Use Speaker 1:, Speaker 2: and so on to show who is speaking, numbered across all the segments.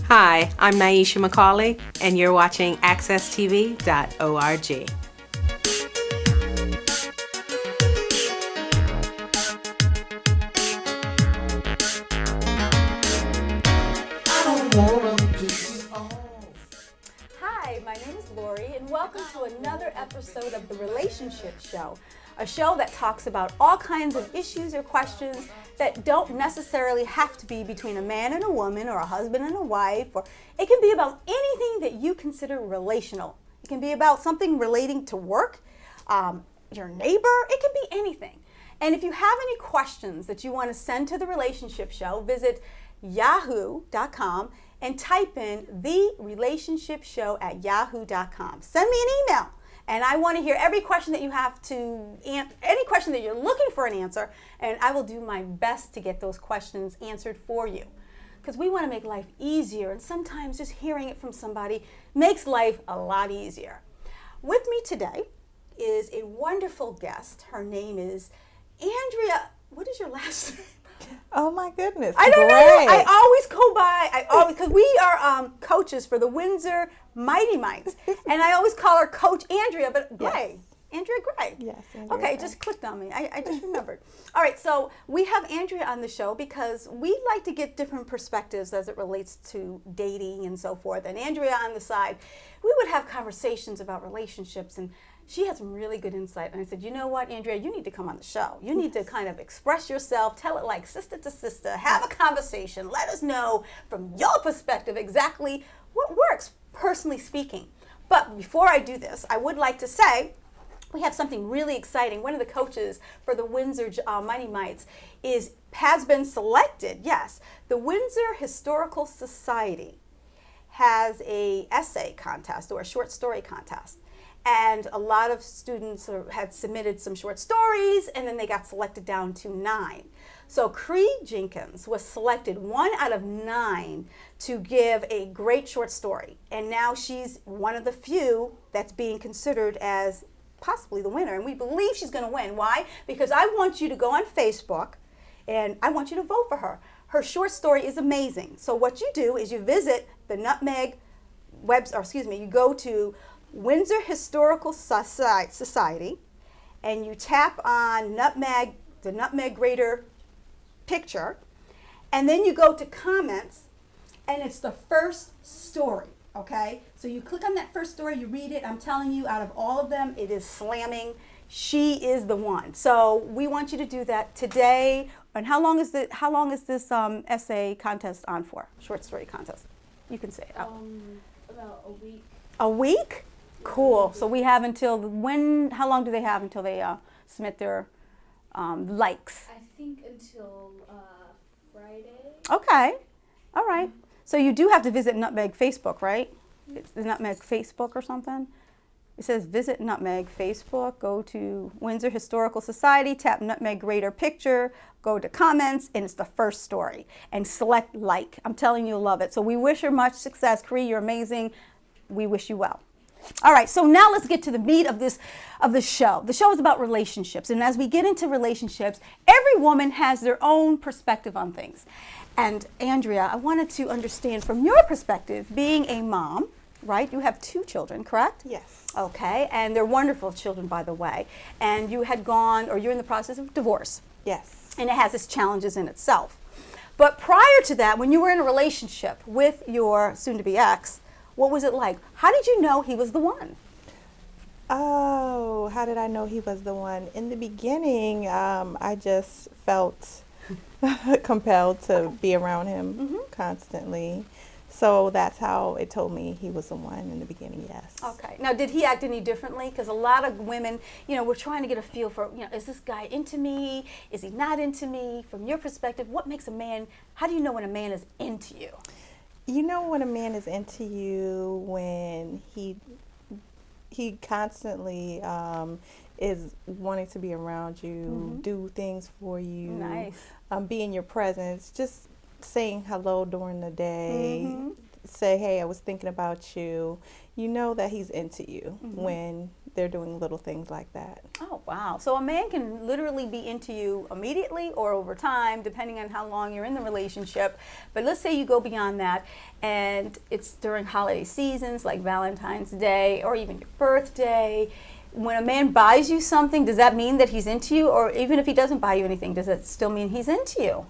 Speaker 1: Hi, I'm Nyesha McCauley, and you're watching AccessTV.org.
Speaker 2: Hi, my name is LORRE, and welcome to another episode of The Relationship Show, a show that talks about all kinds of issues or questions that don't necessarily have to be between a man and a woman or a husband and a wife, or it can be about anything that you consider relational. It can be about something relating to work, your neighbor, it can be anything. And if you have any questions that you want to send to The Relationship Show, visit yahoo.com and type in therelationshipshow@yahoo.com. Send me an email, and I want to hear every question that you have any question that you're looking for an answer, and I will do my best to get those questions answered for you. Because we want to make life easier, and sometimes just hearing it from somebody makes life a lot easier. With me today is a wonderful guest. Her name is Andrea. What is your last name?
Speaker 3: Oh my goodness!
Speaker 2: I don't know.
Speaker 3: Great.
Speaker 2: I always go by. Because we are coaches for the Windsor Mighty Mites, and I always call her Coach Andrea, but Gray. Yes. Andrea Gray.
Speaker 3: Yes. Andrea
Speaker 2: okay,
Speaker 3: Gray.
Speaker 2: Just clicked on me. I just remembered. All right, so we have Andrea on the show because we like to get different perspectives as it relates to dating and so forth. And Andrea on the side, we would have conversations about relationships, and she had some really good insight. And I said, you know what, Andrea, you need to come on the show. You need to kind of express yourself, tell it like sister to sister, have a conversation, let us know from your perspective exactly what works, personally speaking. But before I do this, I would like to say, we have something really exciting. One of the coaches for the Windsor Mighty Mites has been selected. Yes, the Windsor Historical Society has a essay contest or a short story contest. And a lot of students had submitted some short stories, and then they got selected down to 9. So Cree Jenkins was selected 1 out of 9 to give a great short story. And now she's one of the few that's being considered as possibly the winner. And we believe she's going to win. Why? Because I want you to go on Facebook, and I want you to vote for her. Her short story is amazing. So what you do is you visit the Nutmeg you go to Windsor Historical Society, and you tap on the Nutmeg Grader picture, and then you go to comments, and it's the first story, okay? So you click on that first story, you read it. I'm telling you, out of all of them, it is slamming. She is the one. So we want you to do that today. And how long is this essay contest on for? Short story contest. You can say it.
Speaker 4: About a week.
Speaker 2: A week? Cool. So we have until when? How long do they have until they submit their likes?
Speaker 4: I think until Friday.
Speaker 2: Okay. All right. So you do have to visit Nutmeg Facebook, right? It's the Nutmeg Facebook or something. It says visit Nutmeg Facebook. Go to Windsor Historical Society. Tap Nutmeg Grader picture. Go to comments, and it's the first story. And select like. I'm telling you, you'll love it. So we wish her much success, Cree. You're amazing. We wish you well. All right, so now let's get to the meat of the show. The show is about relationships, and as we get into relationships, every woman has their own perspective on things. And Andrea, I wanted to understand from your perspective, being a mom, right? You have 2 children, correct?
Speaker 3: Yes.
Speaker 2: Okay, and they're wonderful children, by the way. And you're in the process of divorce.
Speaker 3: Yes.
Speaker 2: And it has its challenges in itself. But prior to that, when you were in a relationship with your soon-to-be ex, what was it like? How did you know he was the one?
Speaker 3: Oh, how did I know he was the one? In the beginning, I just felt compelled to be around him constantly. So that's how it told me he was the one in the beginning, yes.
Speaker 2: Okay. Now, did he act any differently? Because a lot of women, we're trying to get a feel for, is this guy into me? Is he not into me? From your perspective, what makes a man, how do you know when a man is into you?
Speaker 3: You know when a man is into you when he constantly is wanting to be around you, do things for you,
Speaker 2: nice.
Speaker 3: Be in your presence, just saying hello during the day, say, hey, I was thinking about you, you know that he's into you when they're doing little things like that.
Speaker 2: Oh, wow. So a man can literally be into you immediately or over time, depending on how long you're in the relationship. But let's say you go beyond that, and it's during holiday seasons like Valentine's Day or even your birthday. When a man buys you something, does that mean that he's into you? Or even if he doesn't buy you anything, does that still mean he's into you?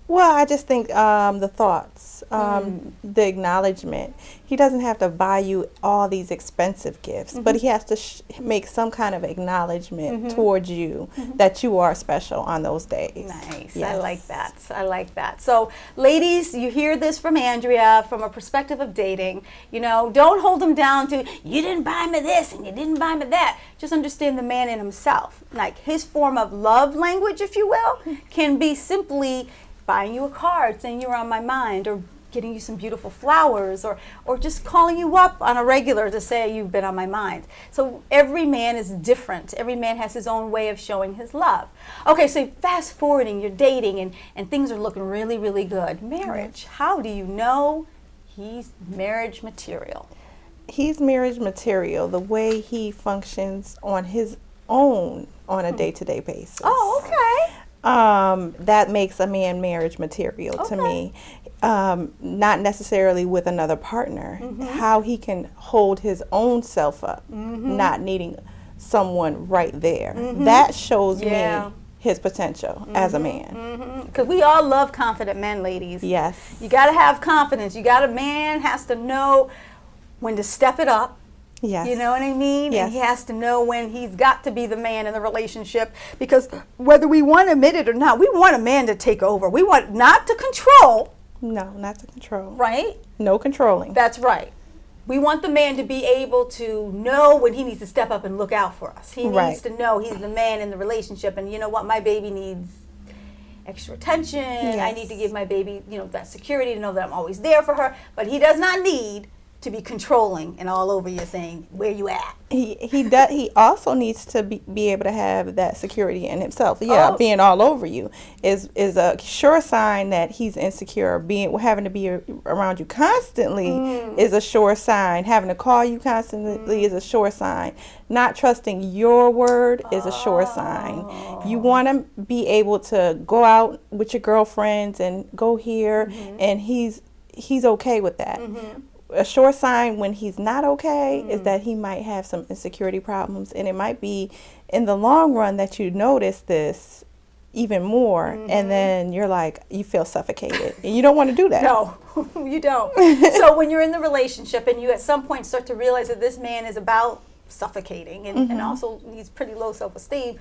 Speaker 3: Well, I just think the thoughts, the acknowledgement. He doesn't have to buy you all these expensive gifts, but he has to make some kind of acknowledgement towards you that you are special on those days.
Speaker 2: Nice.
Speaker 3: Yes.
Speaker 2: I like that. I like that. So, ladies, you hear this from Andrea from a perspective of dating. You know, don't hold him down to, you didn't buy me this and you didn't buy me that. Just understand the man in himself. Like his form of love language, if you will, can be simply buying you a card saying you're on my mind, or getting you some beautiful flowers, or just calling you up on a regular to say you've been on my mind. So every man is different. Every man has his own way of showing his love. Okay, so fast forwarding, you're dating and things are looking really, really good. Marriage, how do you know he's marriage material?
Speaker 3: He's marriage material the way he functions on his own on a day-to-day basis.
Speaker 2: Oh, okay.
Speaker 3: That makes a man marriage material to me. Not necessarily with another partner. How he can hold his own self up, not needing someone right there. That shows me his potential as a man.
Speaker 2: Because we all love confident men, ladies.
Speaker 3: Yes.
Speaker 2: You got to have confidence. A man has to know when to step it up.
Speaker 3: Yes.
Speaker 2: You know what I mean?
Speaker 3: Yes.
Speaker 2: And he has to know when he's got to be the man in the relationship, because whether we want to admit it or not, we want a man to take over. We want not to control.
Speaker 3: No, not to control.
Speaker 2: Right?
Speaker 3: No controlling.
Speaker 2: That's right. We want the man to be able to know when he needs to step up and look out for us. He needs to know he's the man in the relationship, and you know what? My baby needs extra attention.
Speaker 3: Yes.
Speaker 2: I need to give my baby, that security to know that I'm always there for her. But he does not need to be controlling and all over you saying, where you at?
Speaker 3: He also needs to be able to have that security in himself. Being all over you is a sure sign that he's insecure. Having to be around you constantly is a sure sign. Having to call you constantly is a sure sign. Not trusting your word is a sure sign. You want to be able to go out with your girlfriends and go here, and he's okay with that. A sure sign when he's not okay is that he might have some insecurity problems, and it might be in the long run that you notice this even more, and then you're like, you feel suffocated, and you don't want to do that.
Speaker 2: No, you don't. So when you're in the relationship and you at some point start to realize that this man is about suffocating and also he's pretty low self-esteem,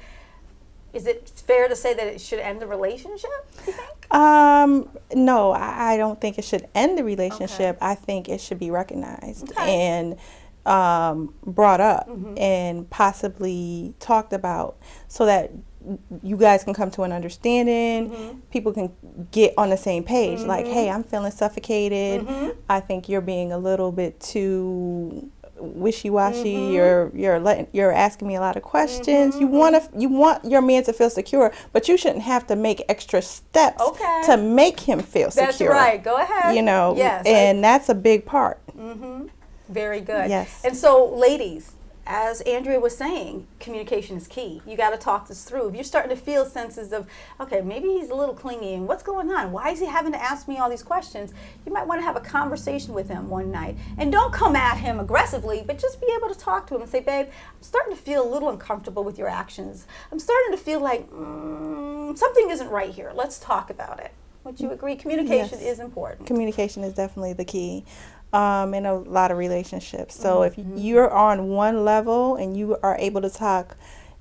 Speaker 2: is it fair to say that it should end the relationship, you think?
Speaker 3: No, I don't think it should end the relationship. I think it should be recognized and brought up and possibly talked about, so that you guys can come to an understanding. People can get on the same page. Like, hey, I'm feeling suffocated. I think you're being a little bit too wishy-washy. You're asking me a lot of questions. You want your man to feel secure, but you shouldn't have to make extra steps to make him feel secure.
Speaker 2: That's right. Go ahead. Yes,
Speaker 3: and that's a big part.
Speaker 2: Very good.
Speaker 3: Yes.
Speaker 2: And so, ladies, as Andrea was saying, communication is key. You got to talk this through. If you're starting to feel senses of, okay, maybe he's a little clingy, and what's going on? Why is he having to ask me all these questions? You might want to have a conversation with him one night. And don't come at him aggressively, but just be able to talk to him and say, babe, I'm starting to feel a little uncomfortable with your actions. I'm starting to feel like something isn't right here. Let's talk about it. Would you agree? Communication is important.
Speaker 3: Communication is definitely the key. In a lot of relationships. So if you're on one level and you are able to talk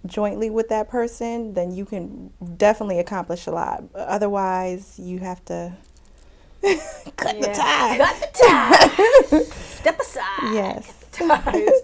Speaker 3: jointly with that person, then you can definitely accomplish a lot. Otherwise, you have to cut the tie.
Speaker 2: Cut the tie. Step aside.
Speaker 3: Yes.
Speaker 2: Ties.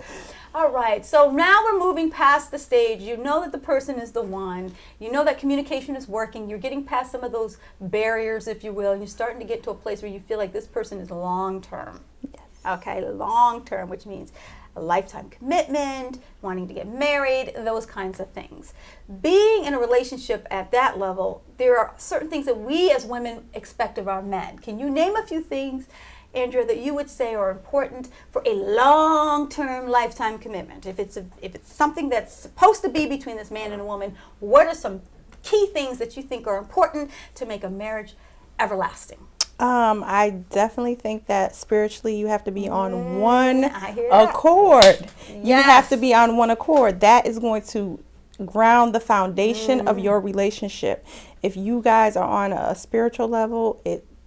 Speaker 2: All right, so now we're moving past the stage. You know that the person is the one. You know that communication is working. You're getting past some of those barriers, if you will, and you're starting to get to a place where you feel like this person is long-term.
Speaker 3: Yes.
Speaker 2: Okay, long-term, which means a lifetime commitment, wanting to get married, those kinds of things. Being in a relationship at that level, there are certain things that we as women expect of our men. Can you name a few things? Andrea, that you would say are important for a long-term lifetime commitment? If it's something that's supposed to be between this man and a woman, what are some key things that you think are important to make a marriage everlasting?
Speaker 3: I definitely think that spiritually you have to be on one
Speaker 2: I hear that.
Speaker 3: accord. You have
Speaker 2: Yes.
Speaker 3: to be on one accord. That is going to ground the foundation of your relationship. If you guys are on a spiritual level,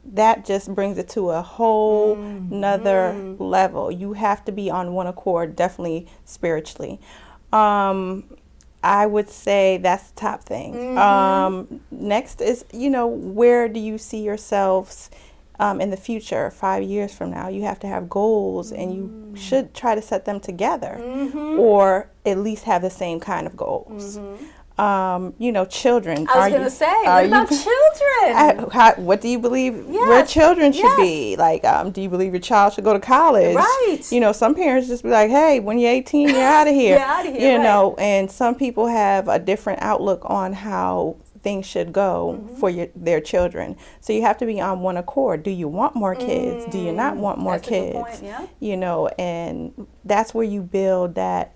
Speaker 3: that just brings it to a whole nother level. You have to be on one accord, definitely spiritually. I would say that's the top thing. Next is, where do you see yourselves in the future, 5 years from now? You have to have goals, and you should try to set them together, or at least have the same kind of goals. Children.
Speaker 2: I was going to say, what about children?
Speaker 3: What do you believe where children should be? Like, do you believe your child should go to college?
Speaker 2: Right.
Speaker 3: Some parents just be like, hey, when you're 18, you're out of here.
Speaker 2: You're out of here,
Speaker 3: And some people have a different outlook on how things should go for their children. So you have to be on one accord. Do you want more kids? Do you not want more
Speaker 2: That's a good
Speaker 3: kids?
Speaker 2: point, yeah.
Speaker 3: And that's where you build that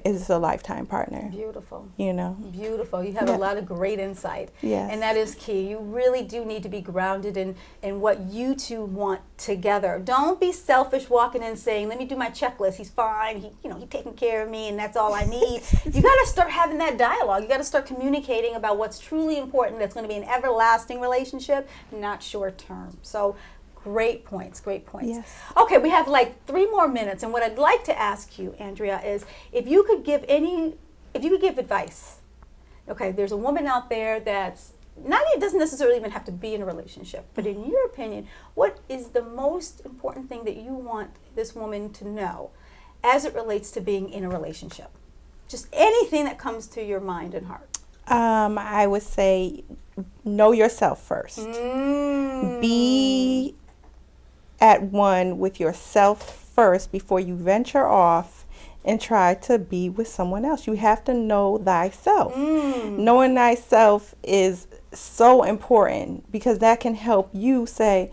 Speaker 3: is a lifetime partner.
Speaker 2: Beautiful.
Speaker 3: Beautiful.
Speaker 2: You have a lot of great insight.
Speaker 3: Yes.
Speaker 2: And that is key. You really do need to be grounded in what you two want together. Don't be selfish walking in saying, let me do my checklist. He's fine. He's taking care of me, and that's all I need. You got to start having that dialogue. You got to start communicating about what's truly important that's going to be an everlasting relationship, not short term. So great points.
Speaker 3: Yes.
Speaker 2: Okay, we have like 3 more minutes, and what I'd like to ask you, Andrea, is if you could give advice. Okay, there's a woman out there that's it doesn't necessarily even have to be in a relationship, but in your opinion, what is the most important thing that you want this woman to know as it relates to being in a relationship? Just anything that comes to your mind and heart.
Speaker 3: I would say know yourself first. Be at one with yourself first before you venture off and try to be with someone else. You have to know thyself. Knowing thyself is so important, because that can help you say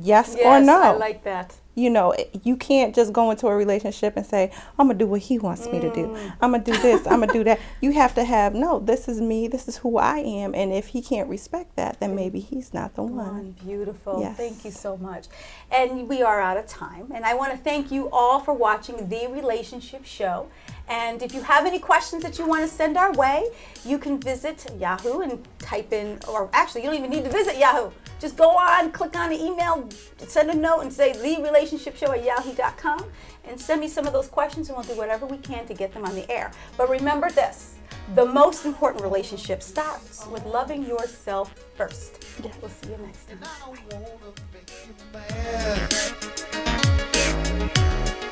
Speaker 3: yes or no.
Speaker 2: I like that.
Speaker 3: You can't just go into a relationship and say, I'm going to do what he wants me to do. I'm going to do this. I'm going to do that. You have to have, no, this is me. This is who I am. And if he can't respect that, then maybe he's not the one.
Speaker 2: Beautiful.
Speaker 3: Yes.
Speaker 2: Thank you so much. And we are out of time. And I want to thank you all for watching The Relationship Show. And if you have any questions that you want to send our way, you can visit Yahoo and type in, or actually, you don't even need to visit Yahoo. Just go on, click on the email, send a note and say therelationshipshow@yahoo.com, and send me some of those questions, and we'll do whatever we can to get them on the air. But remember this, the most important relationship starts with loving yourself first. We'll see you next time.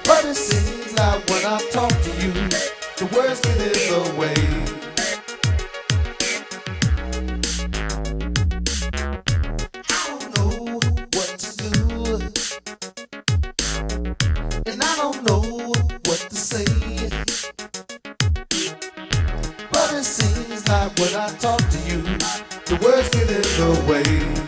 Speaker 5: But it seems like when I talk to you, the words get in the way. I don't know what to do, and I don't know what to say. But it seems like when I talk to you, the words get in the way.